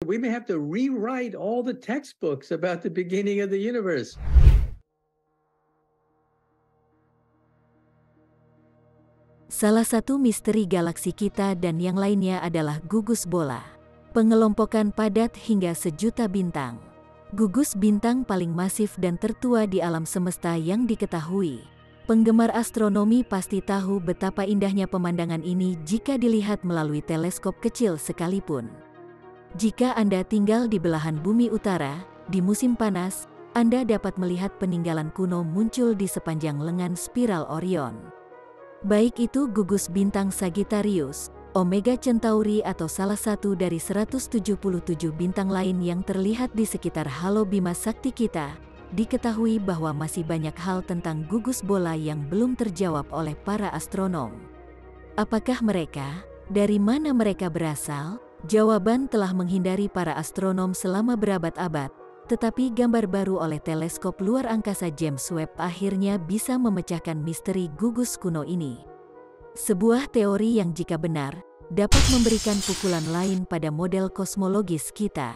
We may have to rewrite all the textbooks about the beginning of the universe. Salah satu misteri galaksi kita dan yang lainnya adalah gugus bola. Pengelompokan padat hingga sejuta bintang. Gugus bintang paling masif dan tertua di alam semesta yang diketahui. Penggemar astronomi pasti tahu betapa indahnya pemandangan ini jika dilihat melalui teleskop kecil sekalipun. Jika Anda tinggal di belahan bumi utara, di musim panas, Anda dapat melihat peninggalan kuno muncul di sepanjang lengan spiral Orion. Baik itu gugus bintang Sagittarius, Omega Centauri atau salah satu dari 177 bintang lain yang terlihat di sekitar halo Bima Sakti kita, diketahui bahwa masih banyak hal tentang gugus bola yang belum terjawab oleh para astronom. Apakah mereka? Dari mana mereka berasal? Jawaban telah menghindari para astronom selama berabad-abad, tetapi gambar baru oleh teleskop luar angkasa James Webb akhirnya bisa memecahkan misteri gugus kuno ini. Sebuah teori yang jika benar, dapat memberikan pukulan lain pada model kosmologis kita.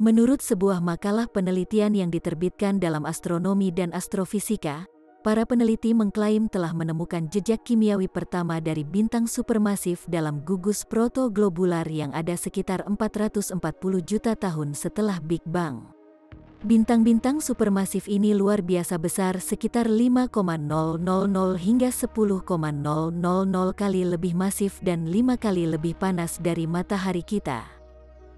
Menurut sebuah makalah penelitian yang diterbitkan dalam Astronomi dan Astrofisika, para peneliti mengklaim telah menemukan jejak kimiawi pertama dari bintang supermasif dalam gugus protoglobular yang ada sekitar 440 juta tahun setelah Big Bang. Bintang-bintang supermasif ini luar biasa besar, sekitar 5,000 hingga 10,000 kali lebih masif dan 5 kali lebih panas dari matahari kita.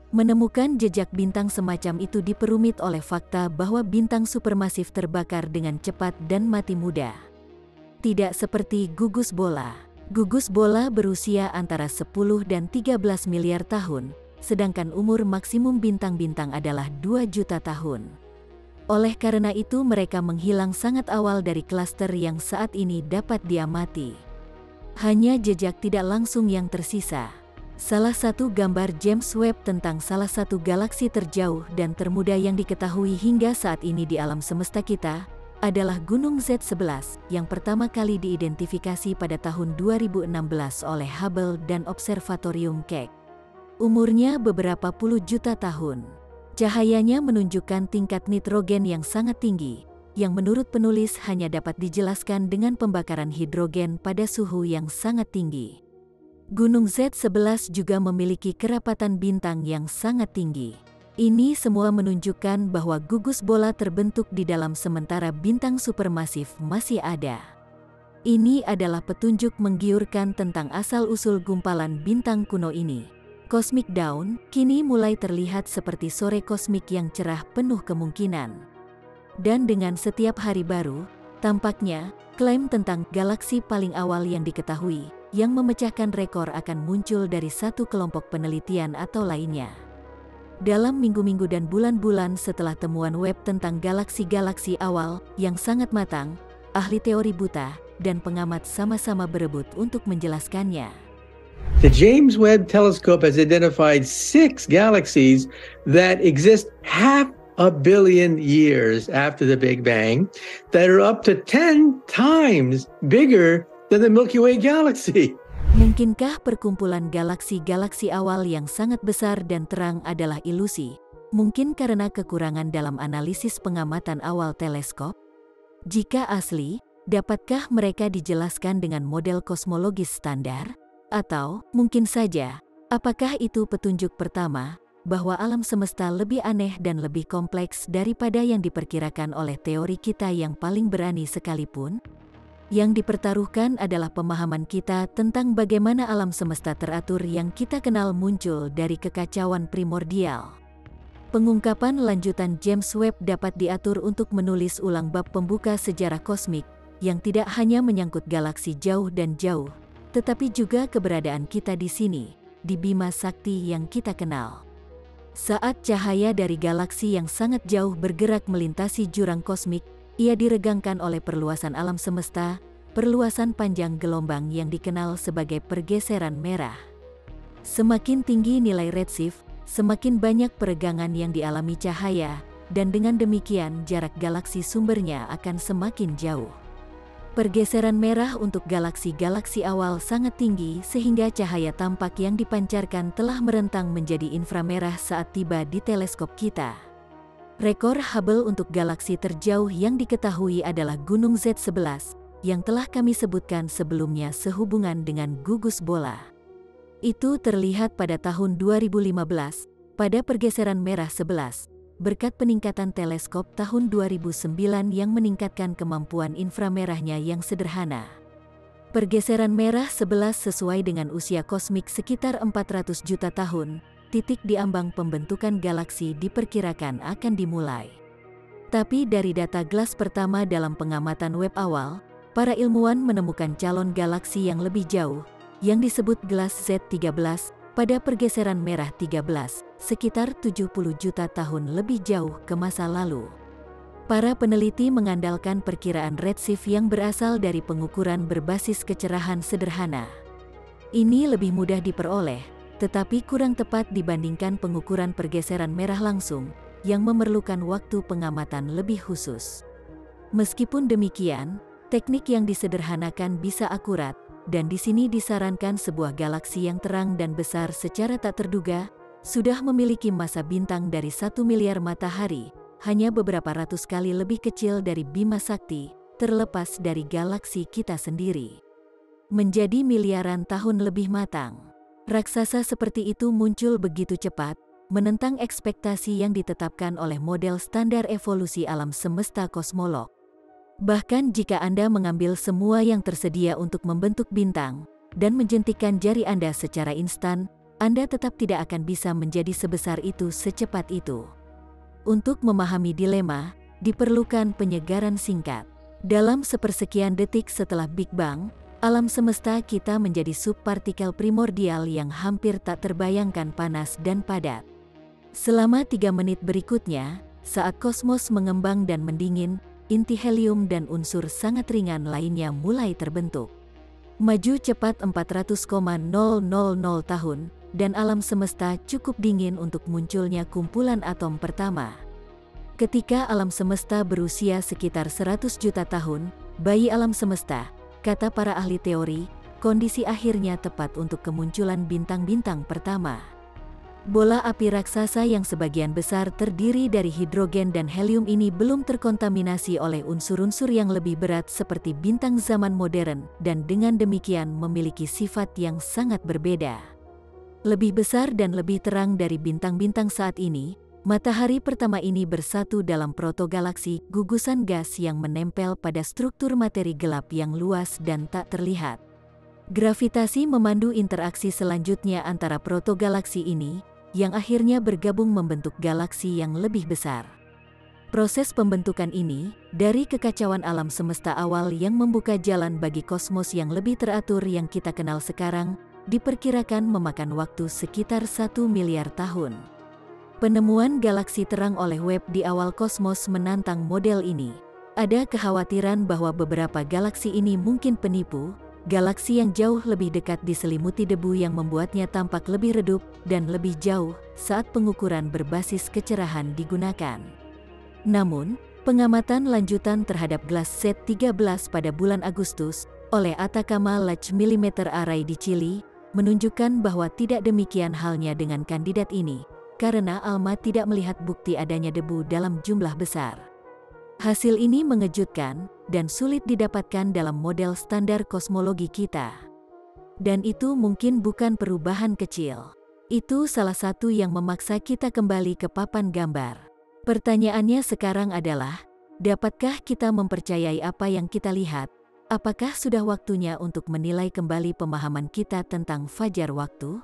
Menemukan jejak bintang semacam itu diperumit oleh fakta bahwa bintang supermasif terbakar dengan cepat dan mati muda. Tidak seperti gugus bola. Gugus bola berusia antara 10 dan 13 miliar tahun, sedangkan umur maksimum bintang-bintang adalah 2 juta tahun. Oleh karena itu mereka menghilang sangat awal dari klaster yang saat ini dapat diamati. Hanya jejak tidak langsung yang tersisa. Salah satu gambar James Webb tentang salah satu galaksi terjauh dan termuda yang diketahui hingga saat ini di alam semesta kita, adalah Gunung Z11 yang pertama kali diidentifikasi pada tahun 2016 oleh Hubble dan Observatorium Keck. Umurnya beberapa puluh juta tahun. Cahayanya menunjukkan tingkat nitrogen yang sangat tinggi, yang menurut penulis hanya dapat dijelaskan dengan pembakaran hidrogen pada suhu yang sangat tinggi. Gunung Z11 juga memiliki kerapatan bintang yang sangat tinggi. Ini semua menunjukkan bahwa gugus bola terbentuk di dalam sementara bintang supermasif masih ada. Ini adalah petunjuk menggiurkan tentang asal-usul gumpalan bintang kuno ini. Cosmic Dawn kini mulai terlihat seperti sore kosmik yang cerah penuh kemungkinan. Dan dengan setiap hari baru, tampaknya klaim tentang galaksi paling awal yang diketahui, yang memecahkan rekor akan muncul dari satu kelompok penelitian atau lainnya. Dalam minggu-minggu dan bulan-bulan setelah temuan Webb tentang galaksi-galaksi awal yang sangat matang, ahli teori buta dan pengamat sama-sama berebut untuk menjelaskannya. The James Webb Telescope has identified 6 galaxies that exist 500 million years after the Big Bang that are up to 10 times bigger than the Milky Way galaxy. Mungkinkah perkumpulan galaksi-galaksi awal yang sangat besar dan terang adalah ilusi? Mungkin karena kekurangan dalam analisis pengamatan awal teleskop? Jika asli, dapatkah mereka dijelaskan dengan model kosmologis standar? Atau, mungkin saja, apakah itu petunjuk pertama bahwa alam semesta lebih aneh dan lebih kompleks daripada yang diperkirakan oleh teori kita yang paling berani sekalipun? Yang dipertaruhkan adalah pemahaman kita tentang bagaimana alam semesta teratur yang kita kenal muncul dari kekacauan primordial. Pengungkapan lanjutan James Webb dapat diatur untuk menulis ulang bab pembuka sejarah kosmik, yang tidak hanya menyangkut galaksi jauh dan jauh, tetapi juga keberadaan kita di sini, di Bima Sakti yang kita kenal. Saat cahaya dari galaksi yang sangat jauh bergerak melintasi jurang kosmik, ia diregangkan oleh perluasan alam semesta, perluasan panjang gelombang yang dikenal sebagai pergeseran merah. Semakin tinggi nilai redshift, semakin banyak peregangan yang dialami cahaya, dan dengan demikian jarak galaksi sumbernya akan semakin jauh. Pergeseran merah untuk galaksi-galaksi awal sangat tinggi sehingga cahaya tampak yang dipancarkan telah merentang menjadi inframerah saat tiba di teleskop kita. Rekor Hubble untuk galaksi terjauh yang diketahui adalah Gunung Z11, yang telah kami sebutkan sebelumnya sehubungan dengan gugus bola. Itu terlihat pada tahun 2015, pada pergeseran merah 11. Berkat peningkatan teleskop tahun 2009 yang meningkatkan kemampuan inframerahnya yang sederhana. Pergeseran merah 11 sesuai dengan usia kosmik sekitar 400 juta tahun, titik di ambang pembentukan galaksi diperkirakan akan dimulai. Tapi dari data GLASS pertama dalam pengamatan web awal, para ilmuwan menemukan calon galaksi yang lebih jauh, yang disebut GLASS Z13, pada pergeseran merah 13, sekitar 70 juta tahun lebih jauh ke masa lalu. Para peneliti mengandalkan perkiraan redshift yang berasal dari pengukuran berbasis kecerahan sederhana. Ini lebih mudah diperoleh, tetapi kurang tepat dibandingkan pengukuran pergeseran merah langsung, yang memerlukan waktu pengamatan lebih khusus. Meskipun demikian, teknik yang disederhanakan bisa akurat, dan di sini disarankan sebuah galaksi yang terang dan besar secara tak terduga, sudah memiliki massa bintang dari 1 miliar matahari, hanya beberapa ratus kali lebih kecil dari Bima Sakti, terlepas dari galaksi kita sendiri. Menjadi miliaran tahun lebih matang. Raksasa seperti itu muncul begitu cepat, menentang ekspektasi yang ditetapkan oleh model standar evolusi alam semesta kosmolog. Bahkan jika Anda mengambil semua yang tersedia untuk membentuk bintang, dan menjentikkan jari Anda secara instan, Anda tetap tidak akan bisa menjadi sebesar itu secepat itu. Untuk memahami dilema, diperlukan penyegaran singkat. Dalam sepersekian detik setelah Big Bang, alam semesta kita menjadi subpartikel primordial yang hampir tak terbayangkan panas dan padat. Selama 3 menit berikutnya, saat kosmos mengembang dan mendingin, inti helium dan unsur sangat ringan lainnya mulai terbentuk. Maju cepat 400,000 tahun, dan alam semesta cukup dingin untuk munculnya kumpulan atom pertama. Ketika alam semesta berusia sekitar 100 juta tahun, bayi alam semesta, kata para ahli teori, kondisi akhirnya tepat untuk kemunculan bintang-bintang pertama. Bola api raksasa yang sebagian besar terdiri dari hidrogen dan helium ini belum terkontaminasi oleh unsur-unsur yang lebih berat seperti bintang zaman modern, dan dengan demikian memiliki sifat yang sangat berbeda. Lebih besar dan lebih terang dari bintang-bintang saat ini, matahari pertama ini bersatu dalam protogalaksi, gugusan gas yang menempel pada struktur materi gelap yang luas dan tak terlihat. Gravitasi memandu interaksi selanjutnya antara protogalaksi ini, yang akhirnya bergabung membentuk galaksi yang lebih besar. Proses pembentukan ini, dari kekacauan alam semesta awal yang membuka jalan bagi kosmos yang lebih teratur yang kita kenal sekarang, diperkirakan memakan waktu sekitar 1 miliar tahun. Penemuan galaksi terang oleh Webb di awal kosmos menantang model ini. Ada kekhawatiran bahwa beberapa galaksi ini mungkin penipu, galaksi yang jauh lebih dekat diselimuti debu yang membuatnya tampak lebih redup dan lebih jauh saat pengukuran berbasis kecerahan digunakan. Namun, pengamatan lanjutan terhadap GLASS Z13 pada bulan Agustus oleh Atacama Large Millimeter Array di Chili menunjukkan bahwa tidak demikian halnya dengan kandidat ini, karena ALMA tidak melihat bukti adanya debu dalam jumlah besar. Hasil ini mengejutkan dan sulit didapatkan dalam model standar kosmologi kita. Dan itu mungkin bukan perubahan kecil. Itu salah satu yang memaksa kita kembali ke papan gambar. Pertanyaannya sekarang adalah, dapatkah kita mempercayai apa yang kita lihat? Apakah sudah waktunya untuk menilai kembali pemahaman kita tentang fajar waktu?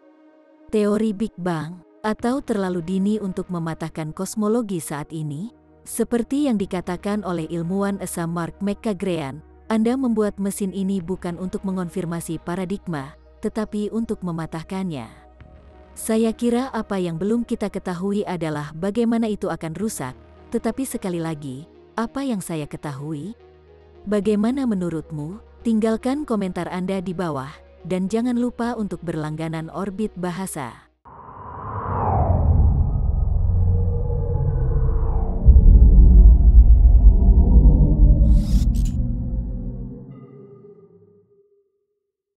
Teori Big Bang, atau terlalu dini untuk mematahkan kosmologi saat ini? Seperti yang dikatakan oleh ilmuwan ESA Mark McCagrean, Anda membuat mesin ini bukan untuk mengonfirmasi paradigma, tetapi untuk mematahkannya. Saya kira apa yang belum kita ketahui adalah bagaimana itu akan rusak, tetapi sekali lagi, apa yang saya ketahui? Bagaimana menurutmu? Tinggalkan komentar Anda di bawah, dan jangan lupa untuk berlangganan Orbit Bahasa.